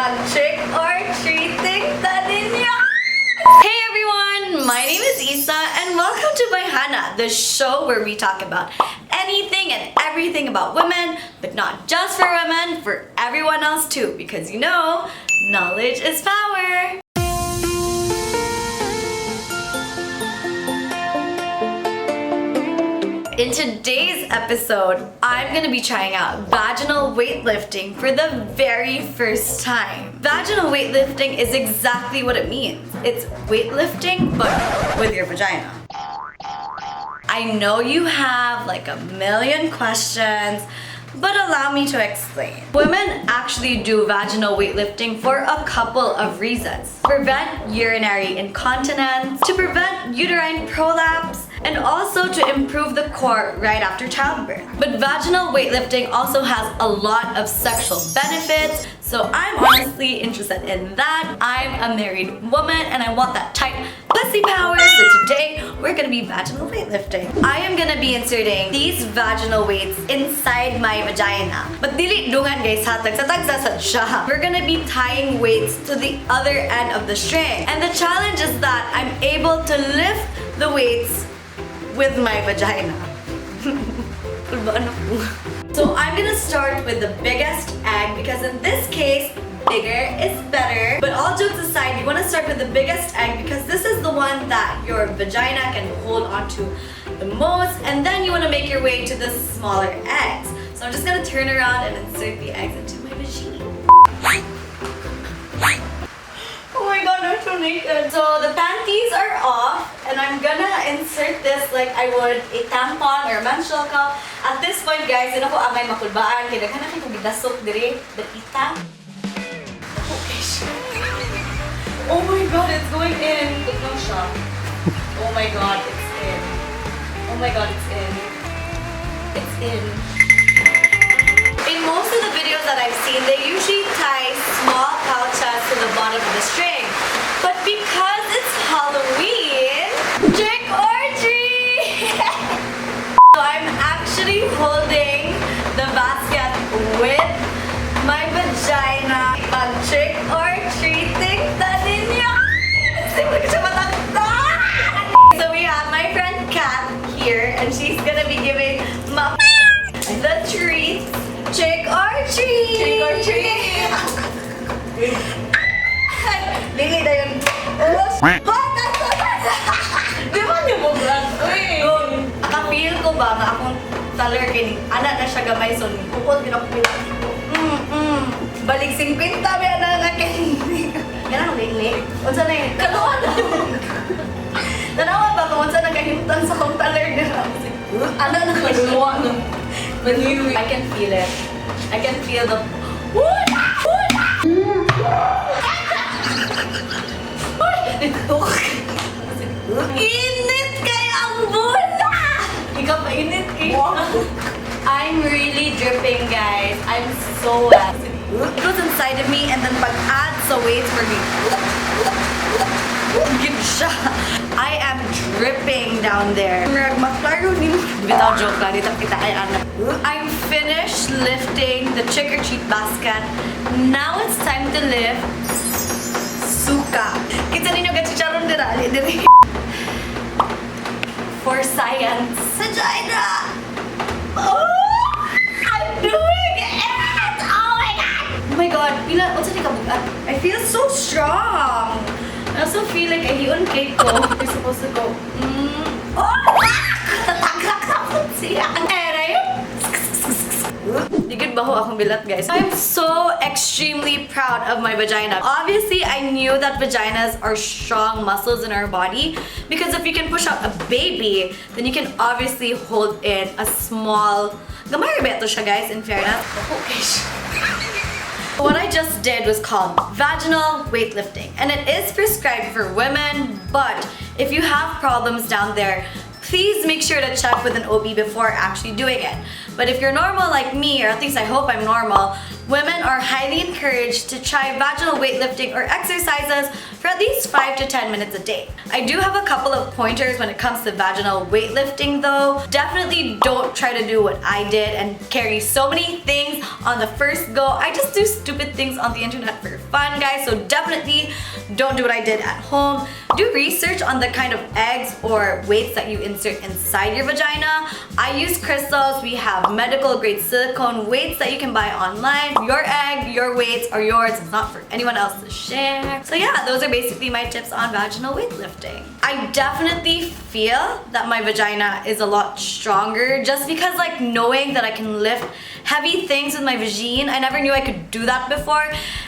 Mag-trick or treating ka ninyo! Hey everyone! My name is Isa and welcome to Bayhana, the show where we talk about anything and everything about women, but not just for women, for everyone else too, because you know, knowledge is power! In today's episode, I'm gonna be trying out vaginal weightlifting for the very first time. Vaginal weightlifting is exactly what it means. It's weightlifting, but with your vagina. I know you have like a million questions, but allow me to explain. Women actually do vaginal weightlifting for a couple of reasons. To prevent urinary incontinence, to prevent uterine prolapse, and also to improve the core right after childbirth. But vaginal weightlifting also has a lot of sexual benefits, so I'm honestly interested in that. I'm a married woman and I want that tight pussy power, so today we're gonna be vaginal weightlifting. I am gonna be inserting these vaginal weights inside my vagina. But dili dungan guys, hatag sa tagsasad siya. We're gonna be tying weights to the other end of the string. And the challenge is that I'm able to lift the weights with my vagina. So I'm gonna start with the biggest egg because in this case, bigger is better. But all jokes aside, you wanna start with the biggest egg because this is the one that your vagina can hold onto the most, and then you wanna make your way to the smaller eggs. So I'm just gonna turn around and insert the eggs into my vagina. Oh my god, I'm so naked. So the panties are off and I'm gonna insert this like I would a tampon or a menstrual cup. At this point guys, yun ako amay makulbaan. Kaya naghanap ko gidasok dire. Batita. Okay, oh my god, it's going in. No siya. Oh my god, it's in. Oh my god, it's in. It's in. In most of the videos that I've seen, they usually tie small pouches to the bottom of the string. But because it's Halloween, trick or treat! So I'm actually holding the basket with my vagina. Mag-trick or treating ka ninyo! So we have my friend Kat here, and she's gonna be giving my the treats. Trick or treat! Trick or treat! Lili na yun. Di ba niyo mo, Brad? Akapil ko ba nga akong taler kini. Anak na siya gamay, so pupot kinakapil. Balik 50 may anak nga kini. Ganang lili. Unsa na yun? Kaluan na. Nanawa ba kung unsa nagkahimutan sa kong taler na. Anak na kaluan. I can feel it. I can feel the... Init kaya ang bula! Ikaw pa init kayo. I'm really dripping guys. I'm so wet. It goes inside of me and then pag-add sa weights for me. Give siya. I am dripping down there. Without joke lang, dito kita kay anak. I'm finished lifting the trick or treat basket. Now it's time to lift suka. Kita ninyo gachicharon dira. For science. Vagina! Oh! I'm doing it! Oh my god! Oh my god, pila, what's it kabugat? I feel so strong. I also feel like I hiyon cake ko. You're supposed to go. Oh! Tatagak na po siya. Digid ba ho akong bilat, guys? I'm so extremely proud of my vagina. Obviously, I knew that vaginas are strong muscles in our body because if you can push out a baby, then you can obviously hold in a small... Gamay beto siya, guys, in fairness. Okay. What I just did was called vaginal weightlifting, and it is prescribed for women, but if you have problems down there, please make sure to check with an OB before actually doing it. But if you're normal like me, or at least I hope I'm normal, women are highly encouraged to try vaginal weightlifting or exercises for at least 5 to 10 minutes a day. I do have a couple of pointers when it comes to vaginal weightlifting though. Definitely don't try to do what I did and carry so many things on the first go. I just do stupid things on the internet for fun, guys, so definitely don't do what I did at home. Do research on the kind of eggs or weights that you insert inside your vagina. I use crystals. We have medical grade silicone weights that you can buy online. Your egg, your weights are yours. It's not for anyone else to share. So yeah, those are basically my tips on vaginal weightlifting. I definitely feel that my vagina is a lot stronger just because like knowing that I can lift heavy things with my vagine. I never knew I could do that before.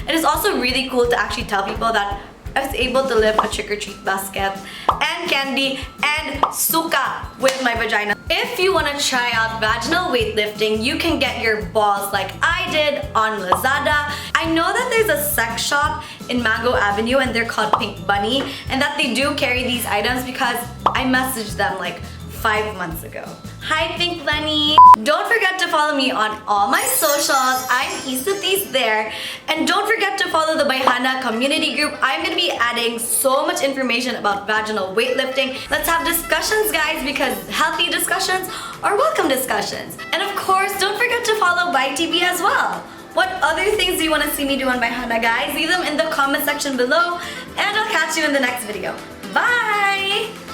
It is also really cool to actually tell people that I was able to lift a trick-or-treat basket and candy and suka with my vagina. If you want to try out vaginal weightlifting, you can get your balls like I did on Lazada. I know that there's a sex shop in Mango Avenue and they're called Pink Bunny, and that they do carry these items because I messaged them like 5 months ago. Hi Pink Bunny! Don't forget to follow me on all my socials. I'm Issaplease there. And don't forget to follow the Bayhana community group. I'm going to be adding so much information about vaginal weightlifting. Let's have discussions, guys, because healthy discussions are welcome discussions. And of course, don't forget to follow ByTV as well. What other things do you want to see me do on Bayhana, guys? Leave them in the comment section below, and I'll catch you in the next video. Bye!